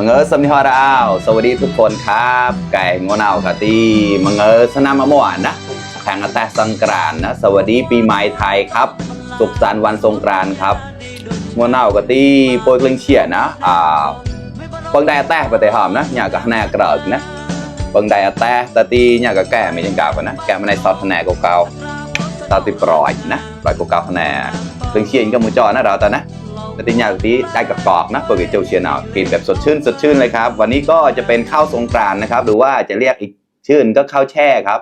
งสำนิฮอราวสวัสดีทุกคนครับไก่งวนาวกะตีมังสนามะม่วนนะแข่งแต่สงกรานต์นะสวัสดีปีใหม่ไทยครับสุขสันต์วันสงกรานต์ครับงวนาวกะตีโปรยกลิงเชียนะปังได้แต่ประเทศหอมนะอยากกับแนกระดนะปังได้แต่ตีอยากกับแก่ไม่ยังกล่าวนะแก่มาในซอสแนกเก่าตาติปล่อยนะปล่อยเก่าแนกลิงเชียนก็มือจอนะเราตอนนะแต่ที่อยากที่ได้กับกรอกนะเปิดเจ้าเชียนเอากินแบบสดชื่นเลยครับวันนี้ก็จะเป็นข้าวสงกรานต์นะครับหรือว่าจะเรียกอีกชื่นก็ข้าวแช่ครับ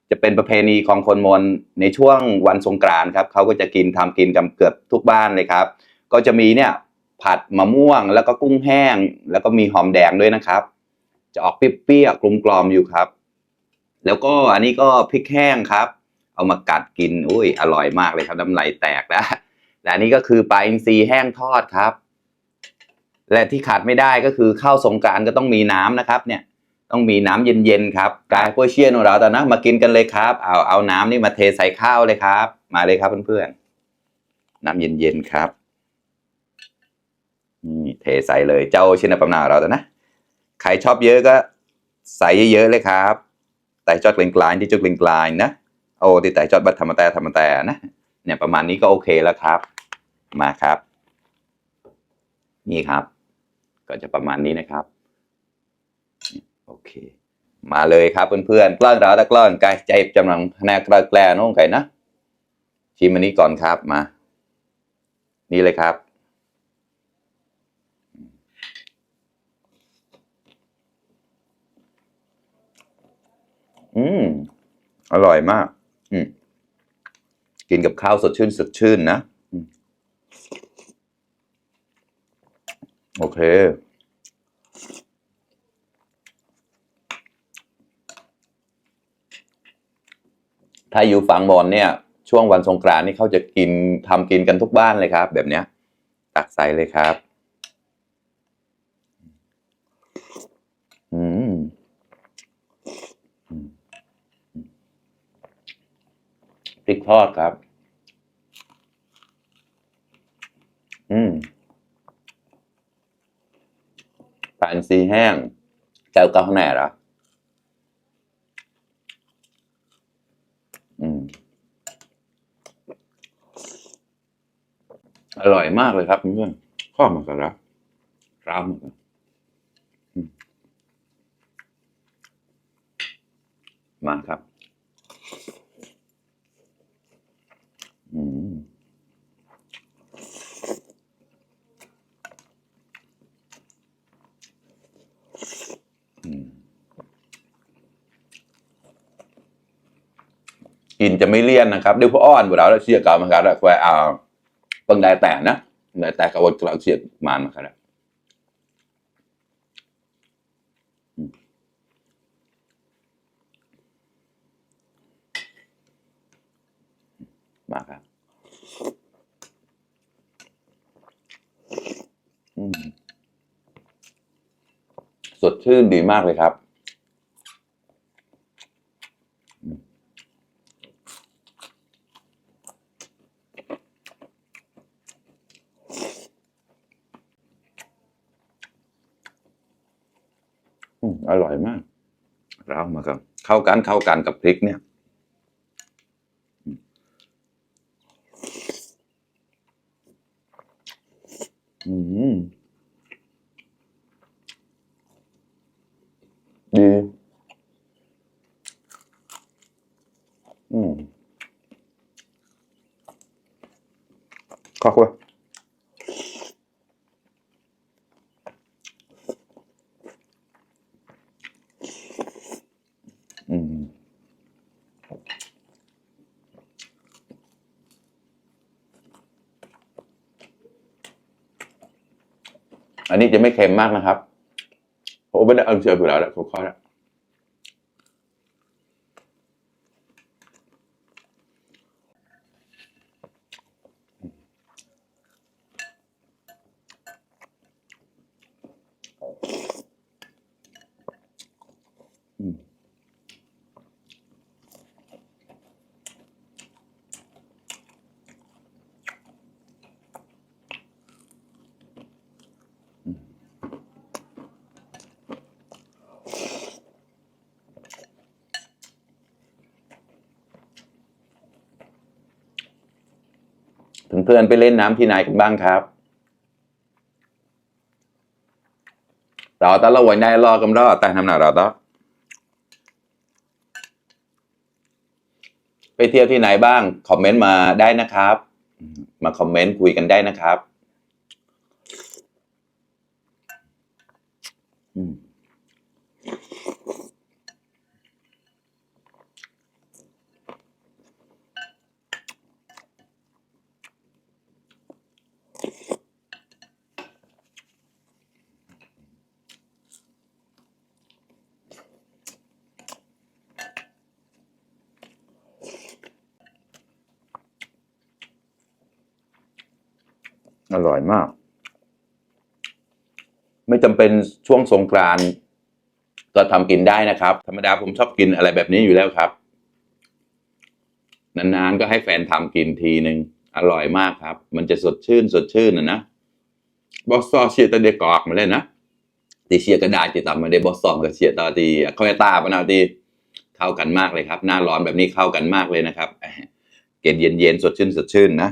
จะเป็นประเพณีของคนมอญในช่วงวันสงกรานต์ครับเขาก็จะทำกินกันเกือบทุกบ้านเลยครับก็จะมีเนี่ยผัดมะม่วงแล้วก็กุ้งแห้งแล้วก็มีหอมแดงด้วยนะครับจะออกเปรี้ยวๆกลมๆอยู่ครับแล้วก็อันนี้ก็พริกแห้งครับเอามากัดกินอุ้ยอร่อยมากเลยครับน้ำลายแตกแล้วและนี่ก็คือปลาอินทรีแห้งทอดครับและที่ขาดไม่ได้ก็คือข้าวสงกรานต์ก็ต้องมีน้ำนะครับเนี่ยต้องมีน้ำเย็นๆครับกายพวกเชียนของเราตอนนั้นมากินกันเลยครับเอาน้ำนี่มาเทใส่ข้าวเลยครับมาเลยครับเพื่อนๆน้ำเย็นๆครับนี่เทใส่เลยเจ้าชินปำนาเราตอนนะใครชอบเยอะก็ใส่เยอะๆเลยครับแต่จอดกลางๆที่จอดกลางๆนะโอ้ที่แต่จอดบัตรธรรมแต่นะเนี่ยประมาณนี้ก็โอเคแล้วครับมาครับนี่ครับก็จะประมาณนี้นะครับโอเคมาเลยครับเพื่อนๆกล้องเราตะกล้องไก่ใจจำลังแนกแกลน้องไก่นะชิมอันนี้ก่อนครับมานี่เลยครับอร่อยมากกินกับข้าวสดชื่นนะโอเคถ้าอยู่ฝั่งบนเนี่ยช่วงวันสงกรานต์นี่เขาจะทำกินกันทุกบ้านเลยครับแบบเนี้ยตักใส่เลยครับพริกทอดครับปลาอินทรีแห้งแก้วกาแฟเหรออร่อยมากเลยครับเพื่อนข้อมากันแล้วร้าวมากันมาครับกินจะไม่เลี่ยนนะครับด้วยพวกอ้อนบุเราแล้วเชียร์กามาครับแล้วแควปังได้แต่นะได้แต่กับวันกลางเชียร์มันมาครับมาครับสดชื่นดีมากเลยครับอร่อยมากร้าวมาครับเข้ากันกับพริกเนี่ยดีขอบคุณอันนี้จะไม่เค็มมากนะครับเพราะไม่ได้เอาเชืออยู่แล้วแหละค่อยๆ พื่อนๆไปเล่นน้ำที่ไหนกันบ้างครับเราตอนเราวันได้รอกันรอแต่ทำหนาเราต้องไปเที่ยวที่ไหนบ้างคอมเมนต์มาได้นะครับมาคอมเมนต์คุยกันได้นะครับอร่อยมากไม่จำเป็นช่วงสงกรานต์ก็ทำกินได้นะครับธรรมดาผมชอบกินอะไรแบบนี้อยู่แล้วครับนานๆก็ให้แฟนทำกินทีหนึ่งอร่อยมากครับมันจะสดชื่นนะบอสซอเชียตเดกอกมาเลยนะตีเชียกระดาษจะตำมาได้บอสซอมกับเชียตาตีเขาจะตาปนาตีเข้ากันมากเลยครับหน้าร้อนแบบนี้เข้ากันมากเลยนะครับเกล็ดเย็นๆสดชื่นนะ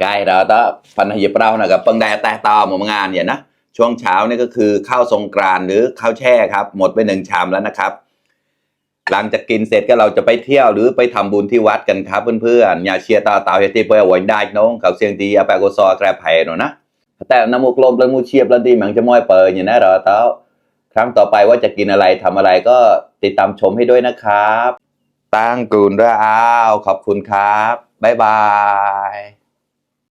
ใกล้เราต่อพันธุ์ยิบเรานะครับเปิงได้แต่ต่อหมดงานเนี่ยนะช่วงเช้านี่ก็คือข้าวสงกรานต์หรือข้าวแช่ครับหมดไป1 ชามแล้วนะครับหลังจากกินเสร็จก็เราจะไปเที่ยวหรือไปทำบุญที่วัดกันครับเพื่อนๆอย่าเชียร์ต่อเต่าเฮติเปอร์วันได้น้องเขาเสียงตีอาแปกซอแกรบไผ่หนูนะแต่น้ำมูกลมแล้วมูเชียบแล้วดีมันจะม้อยเปิดอย่างนั้นเราต่อครั้งต่อไปว่าจะกินอะไรทำอะไรก็ติดตามชมให้ด้วยนะครับตั้งกูนด้วยอ้าวขอบคุณครับบ๊ายบาย